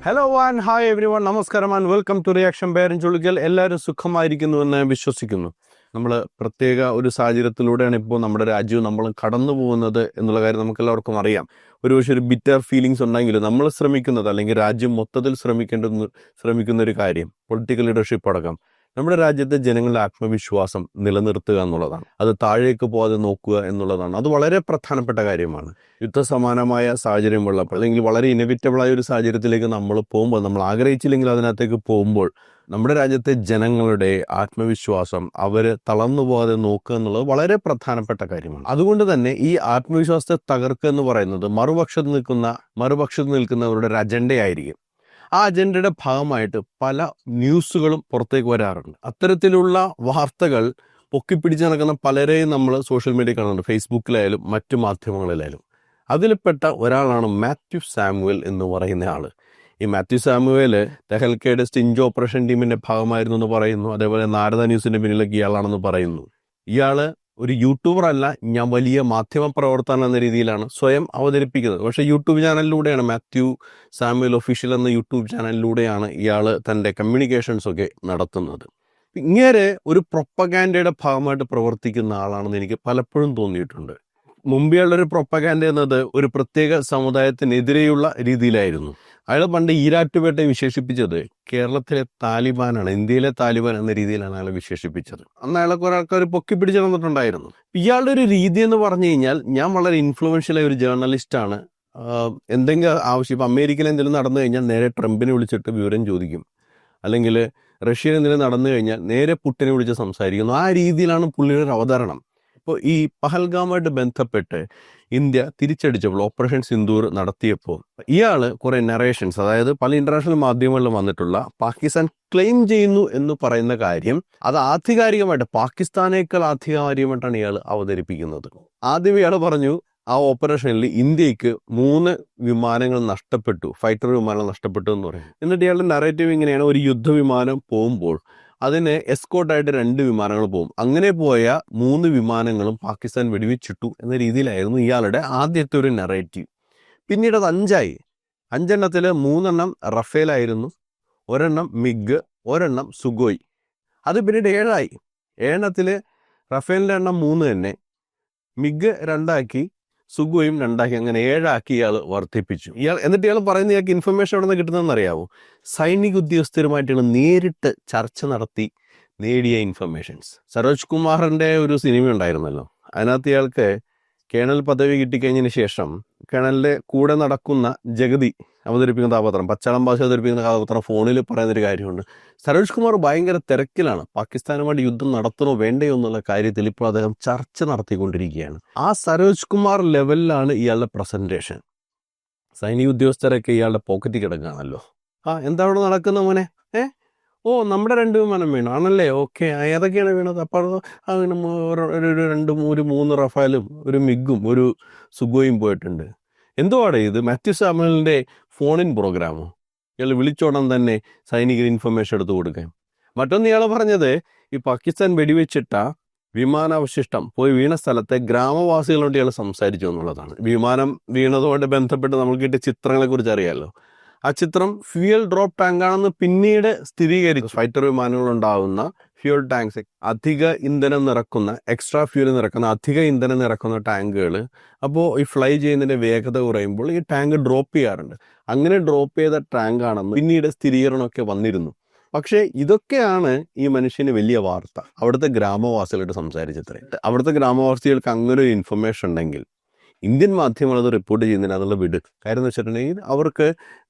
Hello and hi every one, നമസ്കാരം and welcome to reaction ബെയറിൻ ചുളുക്കൽ. എല്ലാവരും സുഖമായിരിക്കുന്നുവെന്ന് വിശ്വസിക്കുന്നു. നമ്മൾ പ്രത്യേക ഒരു സാഹചര്യത്തിലൂടെയാണ് ഇപ്പോൾ നമ്മുടെ രാജ്യവും നമ്മൾ കടന്നു പോകുന്നത് എന്നുള്ള കാര്യം നമുക്ക് എല്ലാവർക്കും അറിയാം. ഒരുപക്ഷെ ഒരു ബിറ്റർ ഫീലിങ്സ് ഉണ്ടെങ്കിലും നമ്മൾ ശ്രമിക്കുന്നത്, അല്ലെങ്കിൽ രാജ്യം മൊത്തത്തിൽ ശ്രമിക്കുന്ന ഒരു കാര്യം, പൊളിറ്റിക്കൽ ലീഡർഷിപ്പ് അടക്കം നമ്മുടെ രാജ്യത്തെ ജനങ്ങളുടെ ആത്മവിശ്വാസം നിലനിർത്തുക എന്നുള്ളതാണ്. അത് താഴേക്ക് പോകാതെ നോക്കുക എന്നുള്ളതാണ്. അത് വളരെ പ്രധാനപ്പെട്ട കാര്യമാണ്. യുദ്ധസമാനമായ സാഹചര്യമുള്ളപ്പോൾ, അല്ലെങ്കിൽ വളരെ ഇനവിറ്റബിളായ ഒരു സാഹചര്യത്തിലേക്ക് നമ്മൾ പോകുമ്പോൾ, നമ്മൾ ആഗ്രഹിച്ചില്ലെങ്കിൽ അതിനകത്തേക്ക് പോകുമ്പോൾ, നമ്മുടെ രാജ്യത്തെ ജനങ്ങളുടെ ആത്മവിശ്വാസം അവർ തളർന്നു പോകാതെ നോക്കുക എന്നുള്ളത് വളരെ പ്രധാനപ്പെട്ട കാര്യമാണ്. അതുകൊണ്ട് തന്നെ ഈ ആത്മവിശ്വാസത്തെ തകർക്കുക എന്ന് പറയുന്നത് മറുപക്ഷത്ത് നിൽക്കുന്നവരുടെ ഒരു അജണ്ടയായിരിക്കും. ആ അജണ്ടയുടെ ഭാഗമായിട്ട് പല ന്യൂസുകളും പുറത്തേക്ക് വരാറുണ്ട്. അത്തരത്തിലുള്ള വാർത്തകൾ പൊക്കിപ്പിടിച്ച് നടക്കുന്ന പലരെയും നമ്മൾ സോഷ്യൽ മീഡിയ കാണുന്നുണ്ട്, ഫേസ്ബുക്കിലായാലും മറ്റു മാധ്യമങ്ങളിലായാലും. അതിൽപ്പെട്ട ഒരാളാണ് മാത്യു സാമുവൽ എന്ന് പറയുന്ന ആൾ. ഈ മാത്യു സാമുവൽ തെഹൽക്കയുടെ സ്റ്റിഞ്ച് ഓപ്പറേഷൻ ടീമിന്റെ ഭാഗമായിരുന്നു എന്ന് പറയുന്നു. അതേപോലെ നാരദ ന്യൂസിന്റെ പിന്നിലേക്ക് ഇയാളാണെന്ന് പറയുന്നു. ഇയാള് ഒരു യൂട്യൂബർ അല്ല, ഞാൻ വലിയ മാധ്യമ പ്രവർത്തനം എന്ന രീതിയിലാണ് സ്വയം അവതരിപ്പിക്കുന്നത്. പക്ഷേ യൂട്യൂബ് ചാനലിലൂടെയാണ്, മാത്യു സാമുവൽ ഒഫീഷ്യൽ എന്ന യൂട്യൂബ് ചാനലിലൂടെയാണ് ഇയാൾ തൻ്റെ കമ്മ്യൂണിക്കേഷൻസ് ഒക്കെ നടത്തുന്നത്. ഇങ്ങനെ ഒരു പ്രൊപ്പഗാൻഡയുടെ ഭാഗമായിട്ട് പ്രവർത്തിക്കുന്ന ആളാണെന്ന് എനിക്ക് പലപ്പോഴും തോന്നിയിട്ടുണ്ട്. മുമ്പെയുള്ളൊരു പ്രൊപ്പഗാൻഡ എന്നത് ഒരു പ്രത്യേക സമുദായത്തിനെതിരെയുള്ള രീതിയിലായിരുന്നു. അയാൾ പണ്ട് ഈരാറ്റുപേട്ടയെ വിശേഷിപ്പിച്ചത് കേരളത്തിലെ താലിബാനാണ്, ഇന്ത്യയിലെ താലിബാൻ എന്ന രീതിയിലാണ് അയാളെ വിശേഷിപ്പിച്ചത്. അന്ന് അയാളെ കുറെ ആൾക്കാർ പൊക്കി പിടിച്ചു തന്നിട്ടുണ്ടായിരുന്നു. ഇയാളുടെ ഒരു രീതി എന്ന് പറഞ്ഞു കഴിഞ്ഞാൽ, ഞാൻ വളരെ ഇൻഫ്ലുവൻഷ്യലായ ഒരു ജേർണലിസ്റ്റാണ്. എന്തെങ്കിലും ആവശ്യം, ഇപ്പം അമേരിക്കയിൽ എന്തെങ്കിലും നടന്നു കഴിഞ്ഞാൽ നേരെ ട്രംപിനെ വിളിച്ചിട്ട് വിവരം ചോദിക്കും, അല്ലെങ്കിൽ റഷ്യയിൽ എന്തെങ്കിലും നടന്നു കഴിഞ്ഞാൽ നേരെ പുട്ടിനെ വിളിച്ച് സംസാരിക്കുന്നു. ആ രീതിയിലാണ് പുള്ളിയുടെ ഒരു അവതരണം. ഇപ്പോൾ ഈ പഹൽഗാമുമായിട്ട് ബന്ധപ്പെട്ട് ഇന്ത്യ തിരിച്ചടിച്ചപ്പോൾ, ഓപ്പറേഷൻ സിന്ദൂർ നടത്തിയപ്പോൾ, ഇയാൾ കുറേ നറേഷൻസ്, അതായത് പല ഇന്റർനാഷണൽ മാധ്യമങ്ങളിലും വന്നിട്ടുള്ള പാകിസ്ഥാൻ ക്ലെയിം ചെയ്യുന്നു എന്ന് പറയുന്ന കാര്യം, അത് ആധികാരികമായിട്ട് പാകിസ്ഥാനേക്കാൾ ആധികാരികമായിട്ടാണ് ഇയാൾ അവതരിപ്പിക്കുന്നത്. ആദ്യം ഇയാൾ പറഞ്ഞു ആ ഓപ്പറേഷനിൽ ഇന്ത്യക്ക് 3 വിമാനങ്ങൾ നഷ്ടപ്പെട്ടു, ഫൈറ്റർ വിമാനങ്ങൾ നഷ്ടപ്പെട്ടു എന്ന് പറയും. എന്നിട്ട് ഇയാളുടെ നറേറ്റീവ് ഇങ്ങനെയാണ്: ഒരു യുദ്ധവിമാനം പോകുമ്പോൾ അതിന് എസ്കോർട്ടായിട്ട് 2 വിമാനങ്ങൾ പോകും. അങ്ങനെ പോയ 3 വിമാനങ്ങളും പാകിസ്ഥാൻ വെടിവെച്ചിട്ടു എന്ന രീതിയിലായിരുന്നു ഇയാളുടെ ആദ്യത്തെ ഒരു നറേറ്റീവ്. പിന്നീട് അത് 5ആയി. 5 3 റഫേലായിരുന്നു, 1 മിഗ്, 1 സുഗോയ്. അത് പിന്നീട് 7ആയി. 7 റഫേലിൻ്റെ എണ്ണം 3 തന്നെ, മിഗ് 2ആക്കി, സുഗോയും 2ആക്കി. അങ്ങനെ 7ആക്കി ഇയാൾ വർദ്ധിപ്പിച്ചു. എന്നിട്ട് ഇയാൾ പറയുന്ന, ഇയാൾക്ക് ഇൻഫർമേഷൻ എവിടെ നിന്ന് കിട്ടുന്നതെന്ന് അറിയാവോ? സൈനിക ഉദ്യോഗസ്ഥരുമായിട്ടാണ് നേരിട്ട് ചർച്ച നടത്തി നേടിയ ഇൻഫർമേഷൻസ്. സരോജ് കുമാറിൻ്റെ ഒരു സിനിമ ഉണ്ടായിരുന്നല്ലോ, അതിനകത്ത് ഇയാൾക്ക് കേണൽ പദവി കിട്ടിക്കഴിഞ്ഞതിന് ശേഷം കേണലിൻ്റെ കൂടെ നടക്കുന്ന ജഗതി അവതരിപ്പിക്കുന്ന കഥാപാത്രം, പച്ചാളം ഭാഷ അവതരിപ്പിക്കുന്ന കഥാപാത്രം ഫോണിൽ പറയുന്നൊരു കാര്യമുണ്ട്: സരോജ് കുമാർ ഭയങ്കര തിരക്കിലാണ്, പാകിസ്ഥാനുമായിട്ട് യുദ്ധം നടത്തണോ വേണ്ടയോ എന്നുള്ള കാര്യത്തിൽ ഇപ്പോൾ അദ്ദേഹം ചർച്ച നടത്തിക്കൊണ്ടിരിക്കുകയാണ്. ആ സരോജ് കുമാർ ലെവലിലാണ് ഇയാളുടെ പ്രസന്റേഷൻ. സൈനിക ഉദ്യോഗസ്ഥരൊക്കെ ഇയാളുടെ പോക്കറ്റിൽ കിടക്കുകയാണല്ലോ. എന്താ അവിടെ നടക്കുന്ന മോനെ? നമ്മുടെ 2 വിമാനം വീണു ആണല്ലേ? ഓക്കെ, ഏതൊക്കെയാണ് വീണത്? അപ്പോൾ അതിന് 3 റഫാലും 1 മിഗും 1 സുഗോയും പോയിട്ടുണ്ട്. എന്തുവാടെ ഇത്? മാത്യു സാമുവലിൻ്റെ ഫോണിൻ പ്രോഗ്രാമോ? ഇയാൾ വിളിച്ചോണം തന്നെ സൈനികർ ഇൻഫർമേഷൻ എടുത്തു കൊടുക്കാൻ. മറ്റൊന്ന് ഇയാൾ പറഞ്ഞത്, ഈ പാകിസ്ഥാൻ വെടിവെച്ചിട്ട വിമാനാവശിഷ്ടം പോയി വീണ സ്ഥലത്തെ ഗ്രാമവാസികളോട് ഇയാൾ സംസാരിച്ചു എന്നുള്ളതാണ്. വിമാനം വീണതുകൊണ്ട് ബന്ധപ്പെട്ട് നമുക്ക് കിട്ടിയ ചിത്രങ്ങളെ കുറിച്ച് അറിയാമല്ലോ. ആ ചിത്രം ഫ്യൂവൽ ഡ്രോപ്പ് ടാങ്കാണെന്ന് പിന്നീട് സ്ഥിരീകരിച്ചു. ഫൈറ്റർ വിമാനങ്ങളുണ്ടാവുന്ന ഫ്യൂവൽ ടാങ്ക്സ്, അധിക ഇന്ധനം നിറക്കുന്ന, എക്സ്ട്രാ ഫ്യൂവൽ നിറക്കുന്ന, അധിക ഇന്ധനം നിറക്കുന്ന ടാങ്കുകൾ. അപ്പോൾ ഈ ഫ്ലൈ ചെയ്യുന്നതിൻ്റെ വേഗത കുറയുമ്പോൾ ഈ ടാങ്ക് ഡ്രോപ്പ് ചെയ്യാറുണ്ട്. അങ്ങനെ ഡ്രോപ്പ് ചെയ്ത ടാങ്കാണെന്ന് പിന്നീട് സ്ഥിരീകരണമൊക്കെ വന്നിരുന്നു. പക്ഷേ ഇതൊക്കെയാണ് ഈ മനുഷ്യന് വലിയ വാർത്ത. അവിടുത്തെ ഗ്രാമവാസികളോട് സംസാരിച്ചത്രേ. അവിടുത്തെ ഗ്രാമവാസികൾക്ക് അങ്ങനെ ഒരു ഇൻഫർമേഷൻ ഉണ്ടെങ്കിൽ ഇന്ത്യൻ മാധ്യമങ്ങൾ അത് റിപ്പോർട്ട് ചെയ്യുന്നതിന് അതിനുള്ള വിട്. കാര്യം എന്ന് വെച്ചിട്ടുണ്ടെങ്കിൽ അവർക്ക്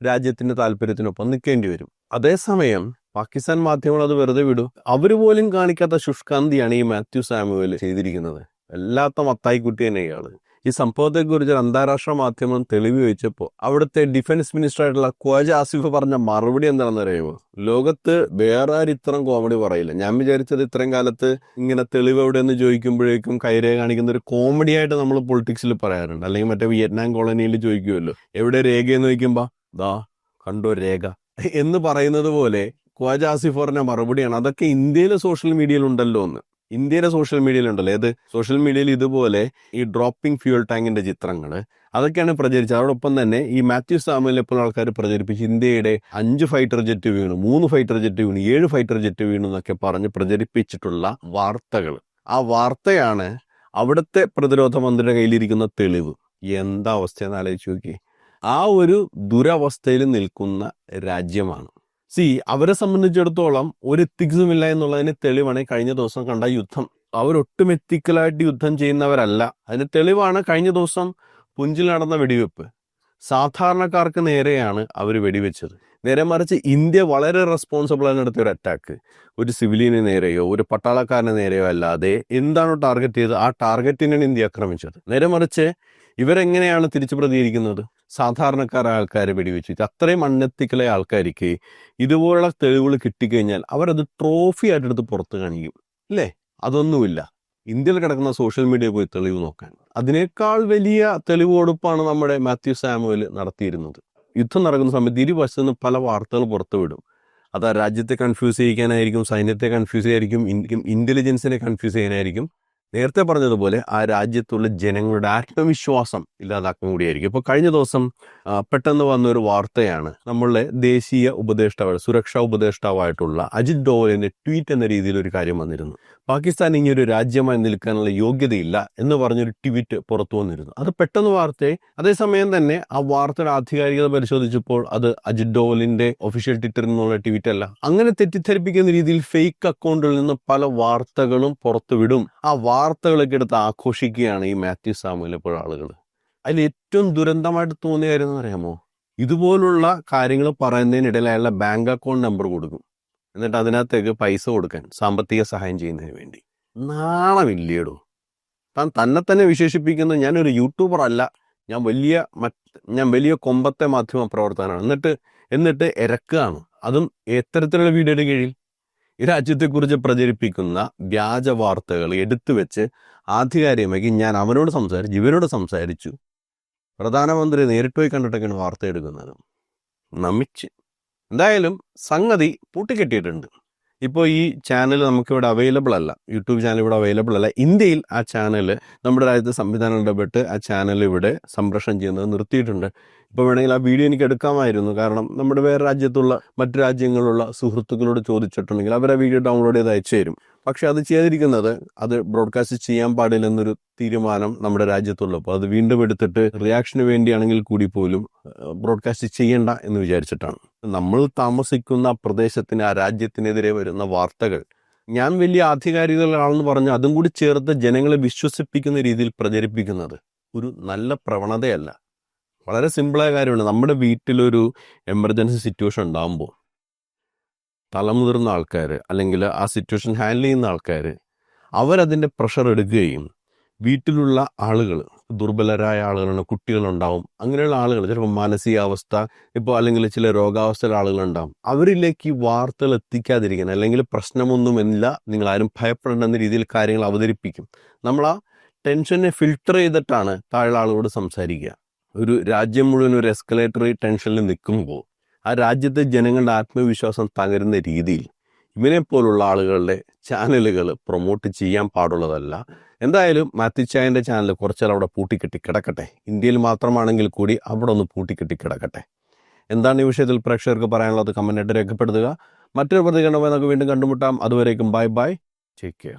രാജ്യത്തിൻ്റെ താല്പര്യത്തിനൊപ്പം നിൽക്കേണ്ടി വരും. അതേസമയം പാകിസ്ഥാൻ മാധ്യമങ്ങൾ അത് വെറുതെ വിടും. അവർ പോലും കാണിക്കാത്ത ശുഷ്കാന്തിയാണ് ഈ മാത്യു സാമുവൽ ചെയ്തിരിക്കുന്നത്. വല്ലാത്ത മത്തായിക്കുട്ടി തന്നെ ഇയാൾ. ഈ സംഭവത്തെക്കുറിച്ച് അന്താരാഷ്ട്ര മാധ്യമം തെളിവ് ചോദിച്ചപ്പോൾ അവിടുത്തെ ഡിഫൻസ് മിനിസ്റ്റർ ആയിട്ടുള്ള ഖ്വാജ ആസിഫ് പറഞ്ഞ മറുപടി എന്താണെന്ന് അറിയുമോ? ലോകത്ത് വേറെ ആരും ഇത്രയും കോമഡി പറയില്ല. ഞാൻ വിചാരിച്ചത് ഇത്രയും കാലത്ത് ഇങ്ങനെ തെളിവ് എവിടെയെന്ന് ചോദിക്കുമ്പോഴേക്കും കൈരേഖ കാണിക്കുന്ന ഒരു കോമഡി ആയിട്ട് നമ്മൾ പൊളിറ്റിക്സിൽ പറയാറുണ്ട്. അല്ലെങ്കിൽ മറ്റേ വിയറ്റ്നാം കോളനിയിൽ ചോദിക്കുമല്ലോ, എവിടെ രേഖയെന്ന് ചോദിക്കുമ്പോൾ ദാ കണ്ടോ രേഖ എന്ന് പറയുന്നത് പോലെ ഖ്വാജ ആസിഫ് പറഞ്ഞ മറുപടിയാണ്. അതൊക്കെ ഇന്ത്യയിലെ സോഷ്യൽ മീഡിയയിൽ ഉണ്ടല്ലോ എന്ന്. ഇന്ത്യയിലെ സോഷ്യൽ മീഡിയയിലുണ്ടല്ലോ, ഏത് സോഷ്യൽ മീഡിയയിൽ ഇതുപോലെ ഈ ഡ്രോപ്പിംഗ് ഫ്യൂവൽ ടാങ്കിന്റെ ചിത്രങ്ങൾ, അതൊക്കെയാണ് പ്രചരിച്ചത്. അതോടൊപ്പം തന്നെ ഈ മാത്യു സാമുവലിനെ പോലെ ആൾക്കാർ പ്രചരിപ്പിച്ച് ഇന്ത്യയുടെ 5 ഫൈറ്റർ ജെറ്റ് വീണു, 3 ഫൈറ്റർ ജെറ്റ് വീണു, 7 ഫൈറ്റർ ജെറ്റ് വീണു എന്നൊക്കെ പറഞ്ഞ് പ്രചരിപ്പിച്ചിട്ടുള്ള വാർത്തകൾ. ആ വാർത്തയാണ് അവിടുത്തെ പ്രതിരോധ മന്ത്രിയുടെ കയ്യിലിരിക്കുന്ന തെളിവ്. എന്താ അവസ്ഥയെന്ന് ആലോചിച്ച് നോക്കി. ആ ഒരു ദുരവസ്ഥയിൽ നിൽക്കുന്ന രാജ്യമാണ്. അവരെ സംബന്ധിച്ചിടത്തോളം ഒരു എത്തിക്സും ഇല്ല എന്നുള്ളതിന് തെളിവാണ് കഴിഞ്ഞ ദിവസം കണ്ട യുദ്ധം. അവരൊട്ടും എത്തിക്കലായിട്ട് യുദ്ധം ചെയ്യുന്നവരല്ല. അതിന് തെളിവാണ് കഴിഞ്ഞ ദിവസം പുഞ്ചിൽ നടന്ന വെടിവെപ്പ്. സാധാരണക്കാർക്ക് നേരെയാണ് അവർ വെടിവെച്ചത്. നേരെ മറിച്ച് ഇന്ത്യ വളരെ റെസ്പോൺസിബിൾ ആയി നടത്തിയ ഒരു അറ്റാക്ക് ഒരു സിവിലിയന് നേരെയോ ഒരു പട്ടാളക്കാരന് നേരെയോ അല്ലാതെ എന്താണോ ടാർഗറ്റ് ചെയ്തത് ആ ടാർഗറ്റിനാണ് ഇന്ത്യ ആക്രമിച്ചത്. നേരെ മറിച്ച് ഇവരെങ്ങനെയാണ് തിരിച്ചു പ്രതികരിക്കുന്നത്? സാധാരണക്കാരായ ആൾക്കാരെ വെടിവെച്ചു. അത്രയും അൺഎത്തിക്കലായ ആൾക്കാർക്ക് ഇതുപോലുള്ള തെളിവുകൾ കിട്ടിക്കഴിഞ്ഞാൽ അവരത് ട്രോഫി ആയിട്ട് എടുത്ത് പുറത്ത് കാണിക്കും, അല്ലേ? അതൊന്നുമില്ല. ഇന്ത്യയിൽ കിടക്കുന്ന സോഷ്യൽ മീഡിയ പോയി തെളിവ് നോക്കാൻ. അതിനേക്കാൾ വലിയ തെളിവ് കൊടുപ്പാണ് നമ്മുടെ മാത്യു സാമുവൽ നടത്തിയിരുന്നത്. യുദ്ധം നടക്കുന്ന സമയത്ത് ഇരുവശത്തു നിന്ന് പല വാർത്തകൾ പുറത്തുവിടും. അത് ആ രാജ്യത്തെ കൺഫ്യൂസ് ചെയ്യിക്കാനായിരിക്കും, സൈന്യത്തെ കൺഫ്യൂസ് ചെയ്യായിരിക്കും, ഇന്റലിജൻസിനെ കൺഫ്യൂസ് ചെയ്യാനായിരിക്കും. നേരത്തെ പറഞ്ഞതുപോലെ ആ രാജ്യത്തുള്ള ജനങ്ങളുടെ ആത്മവിശ്വാസം ഇല്ലാതാക്കാൻ കൂടിയായിരിക്കും. ഇപ്പോൾ കഴിഞ്ഞ ദിവസം പെട്ടെന്ന് വന്നൊരു വാർത്തയാണ് നമ്മളുടെ ദേശീയ ഉപദേഷ്ടാവ്, സുരക്ഷാ ഉപദേഷ്ടാവായിട്ടുള്ള അജിത് ഡോവലിന്റെ ട്വീറ്റ് എന്ന രീതിയിൽ ഒരു കാര്യം വന്നിരുന്നു. പാകിസ്ഥാൻ ഇനിയൊരു രാജ്യമായി നിൽക്കാനുള്ള യോഗ്യതയില്ല എന്ന് പറഞ്ഞൊരു ട്വീറ്റ് പുറത്തു വന്നിരുന്നു. അത് പെട്ടെന്ന് വാർത്തയായി. അതേസമയം തന്നെ ആ വാർത്തയുടെ ആധികാരികത പരിശോധിച്ചപ്പോൾ അത് അജിത് ഡോവലിന്റെ ഒഫീഷ്യൽ ട്വിറ്ററിൽ നിന്നുള്ള ട്വീറ്റ് അല്ല. അങ്ങനെ തെറ്റിദ്ധരിപ്പിക്കുന്ന രീതിയിൽ ഫേക്ക് അക്കൗണ്ടിൽ നിന്ന് പല വാർത്തകളും പുറത്തുവിടും. ആ വാർത്തകളൊക്കെ എടുത്ത് ആഘോഷിക്കുകയാണ് ഈ മാത്യു സാമുവലിനെ പോലെ ആളുകൾ. അതിൽ ഏറ്റവും ദുരന്തമായിട്ട് തോന്നിയ കാര്യം എന്ന് പറയാമോ, ഇതുപോലുള്ള കാര്യങ്ങൾ പറയുന്നതിനിടയിൽ അയാളുടെ ബാങ്ക് അക്കൗണ്ട് നമ്പർ കൊടുക്കും, എന്നിട്ട് അതിനകത്തേക്ക് പൈസ കൊടുക്കാൻ, സാമ്പത്തിക സഹായം ചെയ്യുന്നതിന് വേണ്ടി. നാണമില്ലേടോ? താൻ തന്നെ വിശേഷിപ്പിക്കുന്നത് ഞാനൊരു യൂട്യൂബർ അല്ല, ഞാൻ വലിയ കൊമ്പത്തെ മാധ്യമ പ്രവർത്തകനാണ്, എന്നിട്ട് ഇരക്കുകയാണ്. അതും എത്തരത്തിലുള്ള വീഡിയോയുടെ കീഴിൽ ഈ രാജ്യത്തെക്കുറിച്ച് പ്രചരിപ്പിക്കുന്ന വ്യാജ വാർത്തകൾ എടുത്തു വെച്ച് ആധികാരികമായി ഞാൻ ഇവരോട് സംസാരിച്ചു, പ്രധാനമന്ത്രി നേരിട്ട് പോയി കണ്ടിട്ടൊക്കെയാണ് വാർത്ത എടുക്കുന്നത്. നമിച്ച് എന്തായാലും സംഗതി പൂട്ടിക്കെട്ടിയിട്ടുണ്ട്. ഇപ്പോൾ ഈ ചാനൽ നമുക്കിവിടെ അവൈലബിൾ അല്ല, യൂട്യൂബ് ചാനൽ ഇവിടെ അവൈലബിൾ അല്ല. ഇന്ത്യയിൽ ആ ചാനൽ നമ്മുടെ രാജ്യത്തെ സംവിധാനം ഇടപെട്ട് ആ ചാനൽ ഇവിടെ സംപ്രേഷണം ചെയ്യുന്നത് നിർത്തിയിട്ടുണ്ട്. ഇപ്പോൾ വേണമെങ്കിൽ ആ വീഡിയോ എനിക്ക് എടുക്കാമായിരുന്നു. കാരണം നമ്മുടെ വേറെ രാജ്യത്തുള്ള മറ്റു രാജ്യങ്ങളിലുള്ള സുഹൃത്തുക്കളോട് ചോദിച്ചിട്ടുണ്ടെങ്കിൽ അവർ ആ വീഡിയോ ഡൗൺലോഡ് ചെയ്ത് അയച്ചു തരും. പക്ഷെ അത് ചെയ്തിരിക്കുന്നത് അത് ബ്രോഡ്കാസ്റ്റ് ചെയ്യാൻ പാടില്ലെന്നൊരു തീരുമാനം നമ്മുടെ രാജ്യത്തുള്ളപ്പോൾ അത് വീണ്ടും എടുത്തിട്ട് റിയാക്ഷന് വേണ്ടിയാണെങ്കിൽ കൂടി പോലും ബ്രോഡ്കാസ്റ്റ് ചെയ്യണ്ട എന്ന് വിചാരിച്ചിട്ടാണ്. നമ്മൾ താമസിക്കുന്ന പ്രദേശത്തിന്, ആ രാജ്യത്തിനെതിരെ വരുന്ന വാർത്തകൾ ഞാൻ വലിയ ആധികാരികളാണെന്ന് പറഞ്ഞ് അതും കൂടി ചേർത്ത് ജനങ്ങളെ വിശ്വസിപ്പിക്കുന്ന രീതിയിൽ പ്രചരിപ്പിക്കുന്നത് ഒരു നല്ല പ്രവണതയല്ല. വളരെ സിമ്പിളായ കാര്യമാണ്. നമ്മുടെ വീട്ടിലൊരു എമർജൻസി സിറ്റുവേഷൻ ഉണ്ടാകുമ്പോൾ തലമുതിർന്ന ആൾക്കാർ അല്ലെങ്കിൽ ആ സിറ്റുവേഷൻ ഹാൻഡിൽ ചെയ്യുന്ന ആൾക്കാർ അവരതിൻ്റെ പ്രഷർ എടുക്കുകയും വീട്ടിലുള്ള ആളുകൾ, ദുർബലരായ ആളുകളാണ്, കുട്ടികളുണ്ടാവും, അങ്ങനെയുള്ള ആളുകൾ, ചിലപ്പോൾ മാനസികാവസ്ഥ അല്ലെങ്കിൽ ചില രോഗാവസ്ഥയിലുള്ള ആളുകളുണ്ടാവും, അവരിലേക്ക് ഈ വാർത്തകൾ എത്തിക്കാതിരിക്കാൻ, അല്ലെങ്കിൽ പ്രശ്നമൊന്നുമില്ല, നിങ്ങളാരും ഭയപ്പെടേണ്ടെന്ന രീതിയിൽ കാര്യങ്ങൾ അവതരിപ്പിക്കും. നമ്മൾ ആ ടെൻഷനെ ഫിൽട്ടർ ചെയ്തിട്ടാണ് താഴെ ആളുകളോട് സംസാരിക്കുക. ഒരു രാജ്യം മുഴുവൻ ഒരു എസ്കലേറ്ററി ടെൻഷനിൽ നിൽക്കുമ്പോൾ ആ രാജ്യത്തെ ജനങ്ങളുടെ ആത്മവിശ്വാസം തകരുന്ന രീതിയിൽ ഇവനെപ്പോലുള്ള ആളുകളുടെ ചാനലുകൾ പ്രൊമോട്ട് ചെയ്യാൻ പാടുള്ളതല്ല. എന്തായാലും മാത്യു ചായൻ്റെ ചാനൽ കുറച്ചാൽ അവിടെ പൂട്ടിക്കെട്ടി കിടക്കട്ടെ. ഇന്ത്യയിൽ മാത്രമാണെങ്കിൽ കൂടി അവിടെ ഒന്ന് പൂട്ടിക്കെട്ടി കിടക്കട്ടെ. എന്താണ് ഈ വിഷയത്തിൽ പ്രേക്ഷകർക്ക് പറയാനുള്ളത്? കമൻ്റായിട്ട് രേഖപ്പെടുത്തുക. മറ്റൊരു പ്രതികരണമായി നമുക്ക് വീണ്ടും കണ്ടുമുട്ടാം. അതുവരേക്കും ബൈ ബൈ, ടേക്ക് കെയർ.